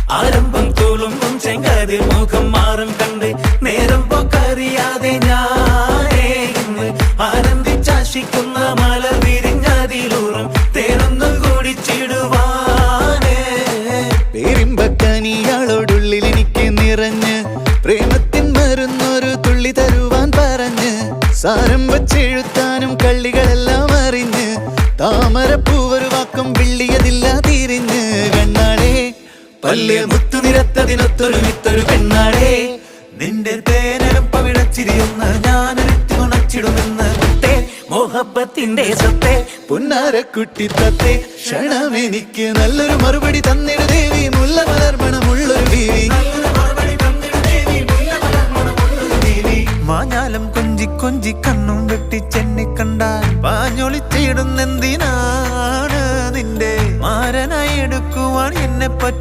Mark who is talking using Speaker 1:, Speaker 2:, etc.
Speaker 1: ആരംഭം തോളുമ്പും ചെങ്കതിർ മുഖം മാറും കണ്ട് നേരം പോക്കറിയാതെ ഞാനേ ഇന്ന് ആനന്ദിച്ചാശിക്കുന്ന മല വിരിഞ്ഞതിലൂറും തേനൊന്നും കുടിച്ചിടുവാനേ.
Speaker 2: പേരിമ്പക്കനിയാളോടുള്ളിൽ എനിക്ക് നിറഞ്ഞ് പ്രേമത്തിൻ മരുന്നൊരു തുള്ളി തരുവാൻ പറഞ്ഞ് സാരം വച്ചെഴുത്താനും കള്ളികളെല്ലാം അറിഞ്ഞ് താമരപ്പൂവൊരു വാക്കും വിള്ളിയതില്ല തിരിഞ്ഞ് കണ്ണാളെ
Speaker 1: പല്ല് മുത്തു നിരത്തതിനൊത്തൊരു വിത്തൊരു പെണ്ണാടേ നിന്റെ തേനരം പവിടച്ചിരിയൊന്ന് ഞാനൊരുത്തി ഉണച്ചിടുമെന്ന് മുത്തേ മോഹബത്തിന്റെ സത്തേ
Speaker 2: പുന്നാരക്കുട്ടി തത്തേ ക്ഷണമെനിക്ക് നല്ലൊരു മറുപടി തന്നിട ദേവി മുല്ല മലർമണമുള്ളൊരു ബീവി.
Speaker 1: മാഞ്ഞാലം കൊഞ്ചി കൊഞ്ചി കണ്ണും വെട്ടി ചെന്നി കണ്ടാൽ പാഞ്ഞൊളിച്ചിടുന്നെന്തിനാണ് നിന്റെ മാരനായി എടുക്കുവാൻ എന്നെ പറ്റി